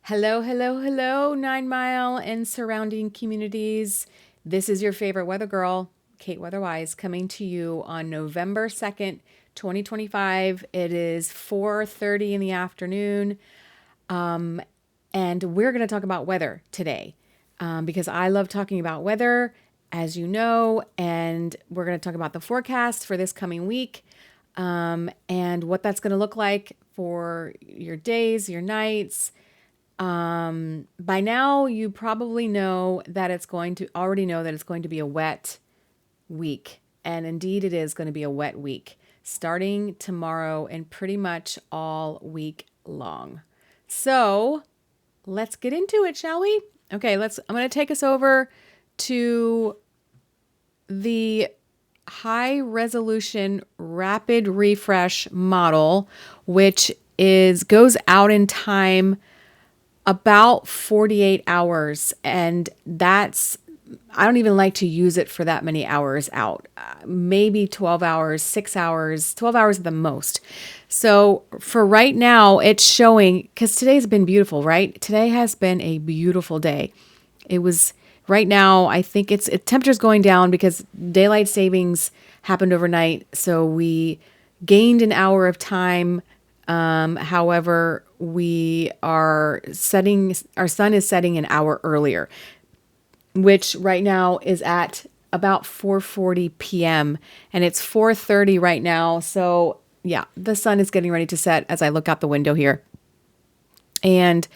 Hello, hello, hello, 9 Mile and surrounding communities. This is your favorite weather girl, Kate Weatherwise, coming to you on November 2nd, 2025. It is 4:30 in the afternoon, and we're going to talk about weather today because I love talking about weather, as you know, and we're going to talk about the forecast for this coming week and what that's going to look like for your days, your nights. By now, you probably know that already know that it's going to be a wet week. And indeed, it is going to be a wet week starting tomorrow and pretty much all week long. So let's get into it, shall we? Okay, I'm going to take us over to the high resolution rapid refresh model, which goes out in time about 48 hours. And I don't even like to use it for that many hours out. Maybe 12 hours, 6 hours, 12 hours at the most. So for right now, it's showing, because today's been beautiful, right? Today has been a beautiful day. It was right now, I think temperature's going down because daylight savings happened overnight. So we gained an hour of time. However, our sun is setting an hour earlier, which right now is at about 4:40 p.m. and it's 4:30 right now. So yeah, the sun is getting ready to set as I look out the window here. And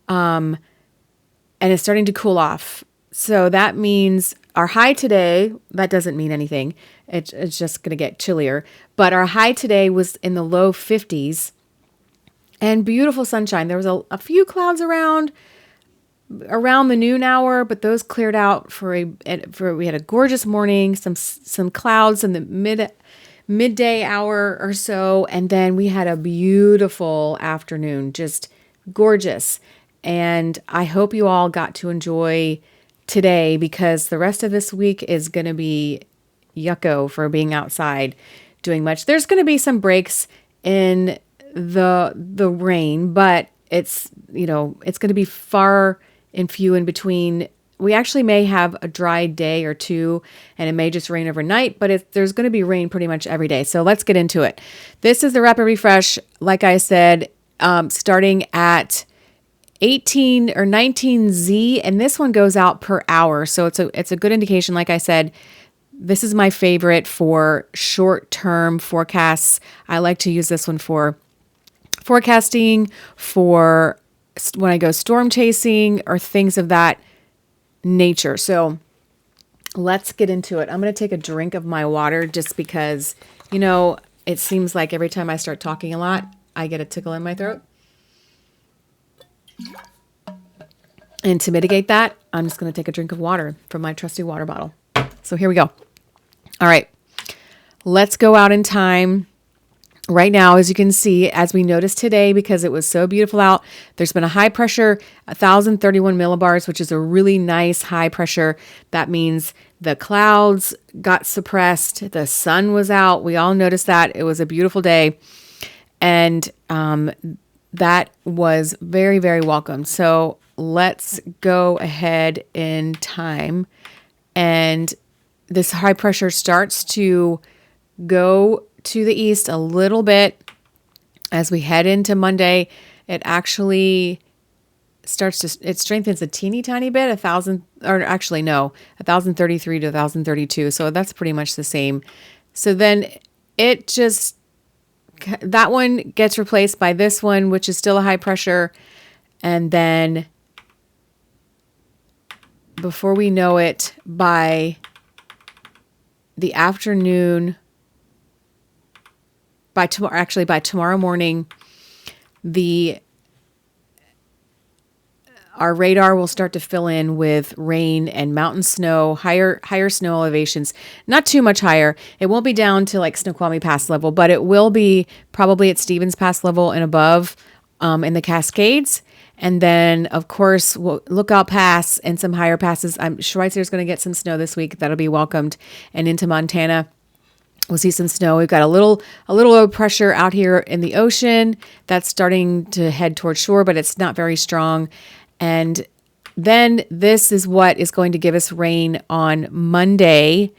it's starting to cool off. So that means our high today, that doesn't mean anything. It's just going to get chillier. But our high today was in the low 50s and beautiful sunshine. There was a few clouds around the noon hour, but those cleared out we had a gorgeous morning, some clouds in the midday hour or so. And then we had a beautiful afternoon, just gorgeous. And I hope you all got to enjoy today because the rest of this week is going to be yucko for being outside doing much. There's going to be some breaks in the rain, but it's going to be far and few in between. We actually may have a dry day or two and it may just rain overnight, but there's going to be rain pretty much every day. So let's get into it. This is the rapid refresh, like I said, starting at 18 or 19Z, and this one goes out per hour. So it's a good indication. Like I said, this is my favorite for short-term forecasts. I like to use this one for forecasting, for when I go storm chasing or things of that nature. So let's get into it. I'm going to take a drink of my water just because, it seems like every time I start talking a lot, I get a tickle in my throat. And to mitigate that, I'm just going to take a drink of water from my trusty water bottle. So here we go. All right, let's go out in time. Right now, as you can see, as we noticed today, because it was so beautiful out, there's been a high pressure, 1,031 millibars, which is a really nice high pressure. That means the clouds got suppressed. The sun was out. We all noticed that. It was a beautiful day. And that was very, very welcome. So let's go ahead in time. And this high pressure starts to go to the east a little bit as we head into Monday. It actually it strengthens a teeny tiny bit, 1,033 to 1,032. So that's pretty much the same. So then that one gets replaced by this one, which is still a high pressure. And then before we know it, by the afternoon, by tomorrow morning, our radar will start to fill in with rain and mountain snow, higher snow elevations. Not too much higher. It won't be down to like Snoqualmie Pass level, but it will be probably at Stevens Pass level and above in the Cascades. And then, of course, Lookout Pass and some higher passes. I'm sure Schweitzer's going to get some snow this week. That'll be welcomed. And into Montana. We'll see some snow. We've got a little low pressure out here in the ocean that's starting to head towards shore, but it's not very strong. And then this is what is going to give us rain on Monday,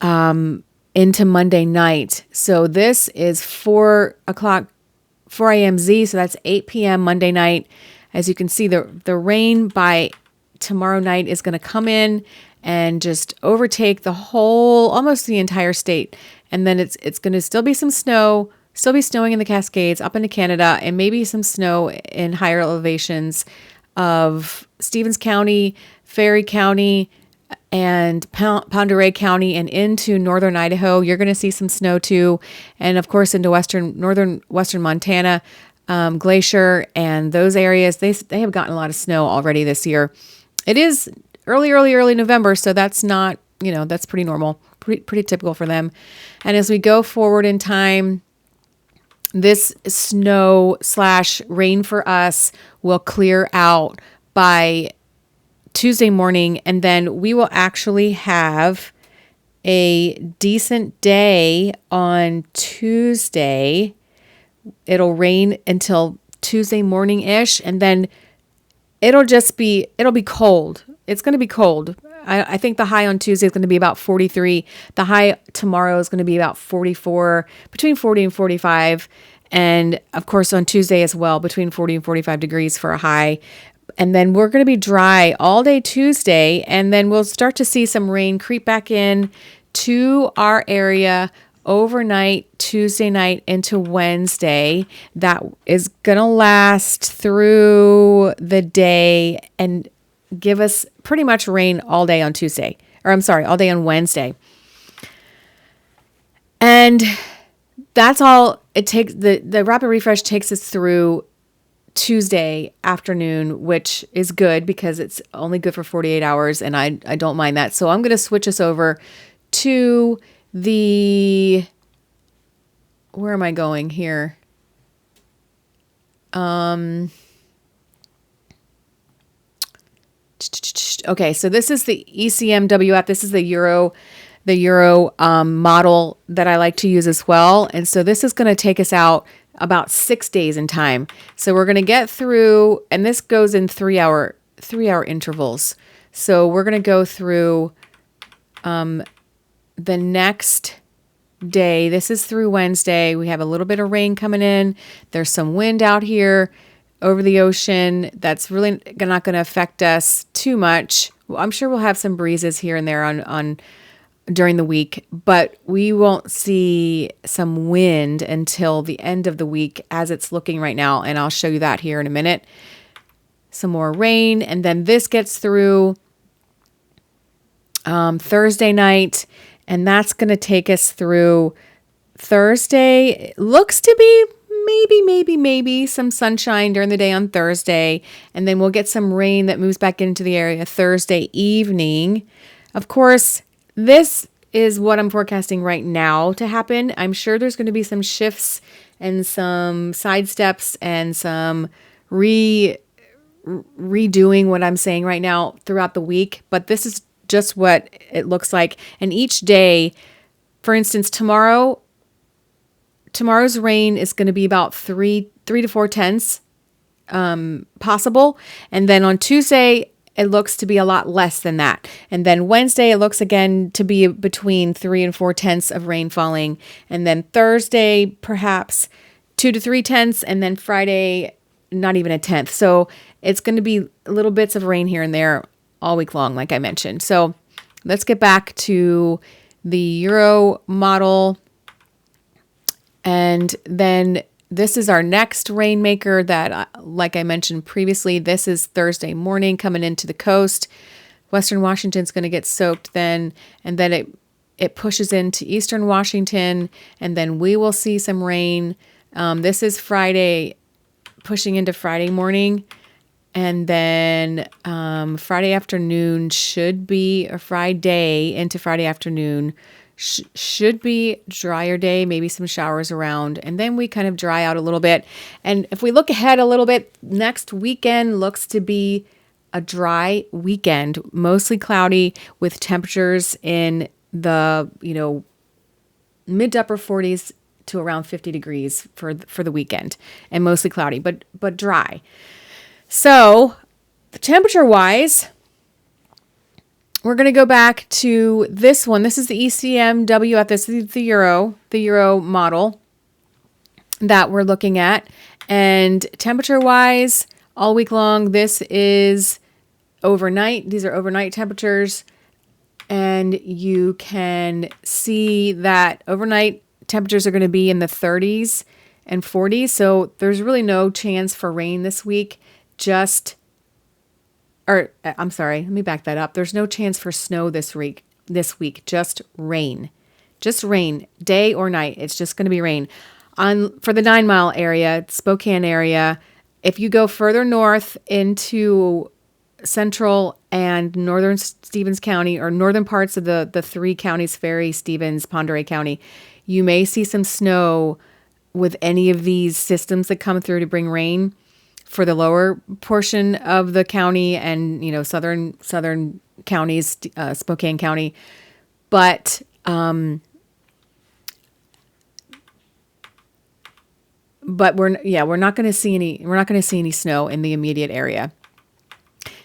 into Monday night. So this is 4 a.m. Z. So that's 8 p.m. Monday night. As you can see, the rain by tomorrow night is going to come in and just overtake almost the entire state. And then it's going to still be some snow, still be snowing in the Cascades up into Canada, and maybe some snow in higher elevations of Stevens County, Ferry County, and Pend Oreille County, and into northern Idaho. You're going to see some snow too. And of course into northern western Montana, Glacier, and those areas, they have gotten a lot of snow already this year. It is early November, so that's not, that's pretty normal, pretty typical for them. And as we go forward in time, this snow/rain for us will clear out by Tuesday morning, and then we will actually have a decent day on Tuesday. It'll rain until Tuesday morning-ish, and then it'll be cold. It's going to be cold. I think the high on Tuesday is going to be about 43. The high tomorrow is going to be about 44, between 40 and 45. And of course on Tuesday as well, between 40 and 45 degrees for a high. And then we're going to be dry all day Tuesday. And then we'll start to see some rain creep back in to our area overnight, Tuesday night into Wednesday. That is going to last through the day and give us pretty much rain all day on Tuesday. Or I'm sorry, all day on Wednesday. And that's all it takes. The rapid refresh takes us through Tuesday afternoon, which is good because it's only good for 48 hours, and I don't mind that. So I'm going to switch us over to where am I going here? Okay, so this is the ECMW app. This is the Euro model that I like to use as well. And so this is going to take us out about 6 days in time. So we're going to get through, and this goes in 3 hour intervals. So we're going to go through the next day. This is through Wednesday. We have a little bit of rain coming in. There's some wind out here over the ocean. That's really not going to affect us too much. I'm sure we'll have some breezes here and there on during the week, but we won't see some wind until the end of the week as it's looking right now. And I'll show you that here in a minute. Some more rain. And then this gets through Thursday night, and that's going to take us through Thursday. It looks to be maybe some sunshine during the day on Thursday, and then we'll get some rain that moves back into the area Thursday evening. Of course, this is what I'm forecasting right now to happen. I'm sure there's going to be some shifts and some side steps and some redoing what I'm saying right now throughout the week, but this is just what it looks like. And each day, for instance, tomorrow's rain is going to be about 3 to 4 tenths possible. And then on Tuesday, it looks to be a lot less than that. And then Wednesday, it looks again to be between 3 and 4 tenths of rain falling. And then Thursday, perhaps 2 to 3 tenths. And then Friday, not even a tenth. So it's going to be little bits of rain here and there all week long, like I mentioned. So let's get back to the Euro model. And then this is our next rainmaker that, like I mentioned previously, this is Thursday morning coming into the coast. Western Washington's going to get soaked then, and then it pushes into Eastern Washington, and then we will see some rain. This is Friday, pushing into Friday morning, and then Friday afternoon should be, or Friday into Friday afternoon, should be drier day, maybe some showers around, and then we kind of dry out a little bit. And if we look ahead a little bit, next weekend looks to be a dry weekend, mostly cloudy with temperatures in the, mid to upper 40s to around 50 degrees for the weekend, and mostly cloudy, but dry. So temperature wise, we're going to go back to this one. This is the ECMWF. This is the Euro model that we're looking at. And temperature wise, all week long, this is overnight. These are overnight temperatures. And you can see that overnight temperatures are going to be in the 30s and 40s. So there's really no chance for rain this week. I'm sorry, let me back that up. There's no chance for snow this week, just rain. Just rain, day or night. It's just going to be rain. For the 9 Mile area, Spokane area, if you go further north into central and northern Stevens County, or northern parts of the three counties, Ferry, Stevens, Pend Oreille County, you may see some snow with any of these systems that come through to bring rain for the lower portion of the county and, southern counties, Spokane County. But we're not going to see any snow in the immediate area.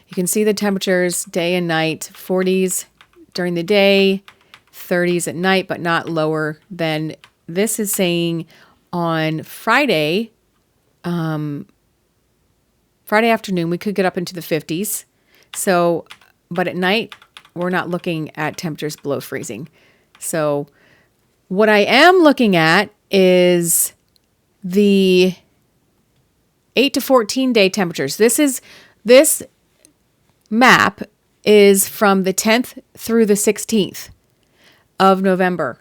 You can see the temperatures day and night, 40s during the day, 30s at night, but not lower than this is saying on Friday afternoon, we could get up into the 50s. So, but at night, we're not looking at temperatures below freezing. So what I am looking at is the 8 to 14 day temperatures. This map is from the 10th through the 16th of November.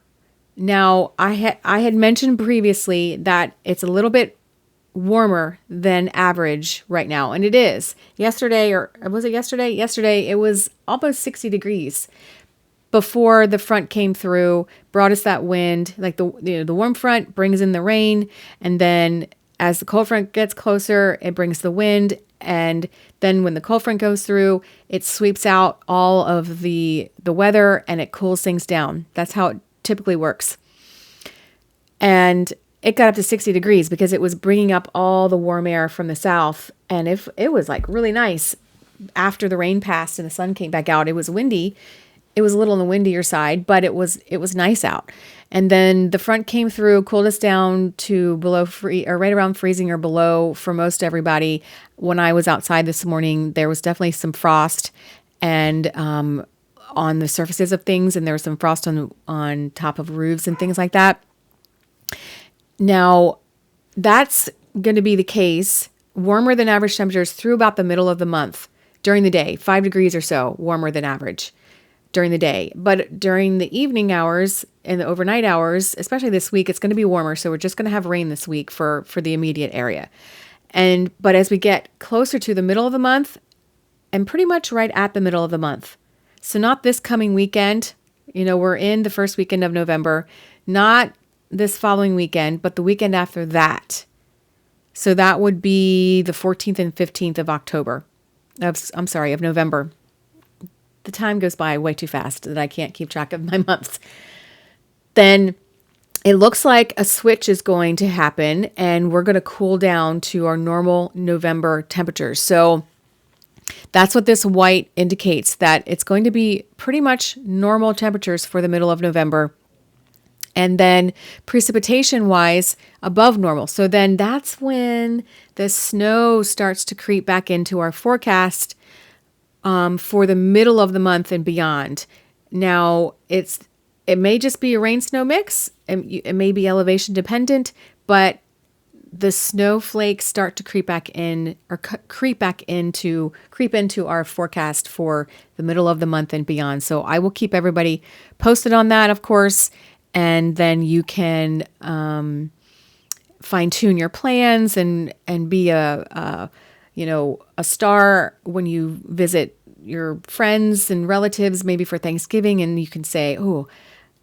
Now, I had mentioned previously that it's a little bit warmer than average right now, and it is. Yesterday, or was it yesterday? Yesterday, it was almost 60 degrees before the front came through, brought us that wind. Like the warm front brings in the rain, and then as the cold front gets closer, it brings the wind, and then when the cold front goes through, it sweeps out all of the weather and it cools things down. That's how it typically works. And it got up to 60 degrees because it was bringing up all the warm air from the south. And if it was like really nice after the rain passed and the sun came back out. It was windy. It was a little on the windier side, but it was nice out. And then the front came through, cooled us down to below or right around freezing or below for most everybody. When I was outside this morning, there was definitely some frost and on the surfaces of things, and there was some frost on top of roofs and things like that. Now, that's going to be the case, warmer than average temperatures through about the middle of the month during the day, 5 degrees or so warmer than average during the day. But during the evening hours and the overnight hours, especially this week, it's going to be warmer. So we're just going to have rain this week for the immediate area. But as we get closer to the middle of the month, and pretty much right at the middle of the month, so not this coming weekend, we're in the first weekend of November, not this following weekend, but the weekend after that. So that would be the 14th and 15th of of November. The time goes by way too fast that I can't keep track of my months. Then it looks like a switch is going to happen and we're going to cool down to our normal November temperatures. So that's what this white indicates, that it's going to be pretty much normal temperatures for the middle of November. And then precipitation-wise, above normal. So then that's when the snow starts to creep back into our forecast for the middle of the month and beyond. Now, it may just be a rain-snow mix. It may be elevation dependent, but the snowflakes start to creep into our forecast for the middle of the month and beyond. So I will keep everybody posted on that, of course. And then you can fine tune your plans and be a star when you visit your friends and relatives, maybe for Thanksgiving, and you can say,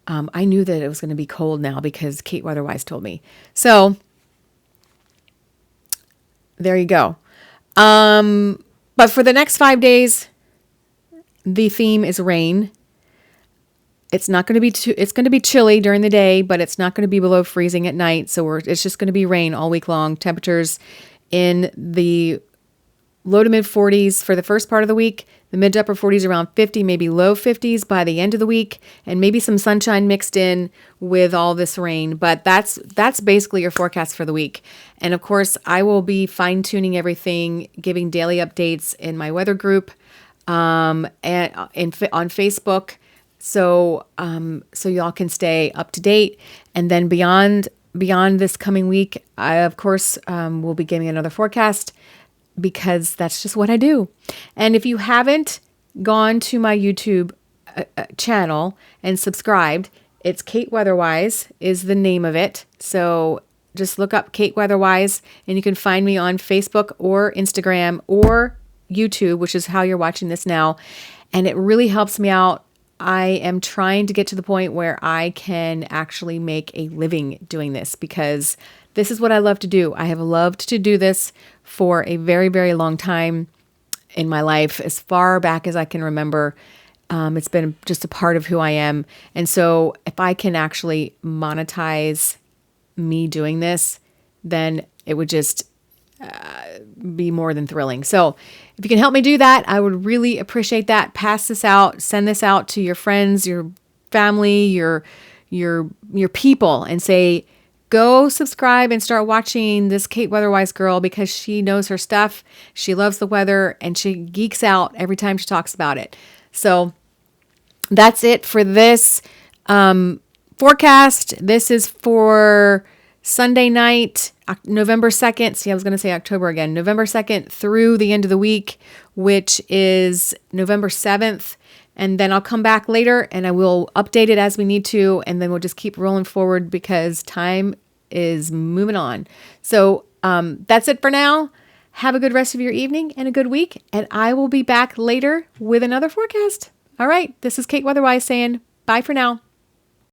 I knew that it was going to be cold now because Kate Weatherwise told me. So there you go. But for the next 5 days, the theme is rain. It's not going to be it's going to be chilly during the day, but it's not going to be below freezing at night. So it's just going to be rain all week long. Temperatures in the low to mid 40s for the first part of the week, the mid to upper 40s around 50, maybe low 50s by the end of the week, and maybe some sunshine mixed in with all this rain. But that's basically your forecast for the week. And of course, I will be fine tuning everything, giving daily updates in my weather group and on Facebook. So y'all can stay up to date. And then beyond this coming week, I of course will be giving another forecast, because that's just what I do. And if you haven't gone to my YouTube channel and subscribed, it's Kate Weatherwise is the name of it. So just look up Kate Weatherwise, and you can find me on Facebook or Instagram or YouTube, which is how you're watching this now. And it really helps me out. I am trying to get to the point where I can actually make a living doing this, because this is what I love to do. I have loved to do this for a very, very long time in my life, as far back as I can remember. It's been just a part of who I am. And so if I can actually monetize me doing this, then it would just be more than thrilling. So if you can help me do that, I would really appreciate that. Pass this out, send this out to your friends, your family, your people, and say, go subscribe and start watching this Kate Weatherwise girl, because she knows her stuff. She loves the weather, and she geeks out every time she talks about it. So that's it for this forecast. This is for Sunday night, November 2nd. See, I was going to say October again. November 2nd through the end of the week, which is November 7th. And then I'll come back later and I will update it as we need to. And then we'll just keep rolling forward, because time is moving on. So that's it for now. Have a good rest of your evening and a good week. And I will be back later with another forecast. All right. This is Kate Weatherwise saying bye for now.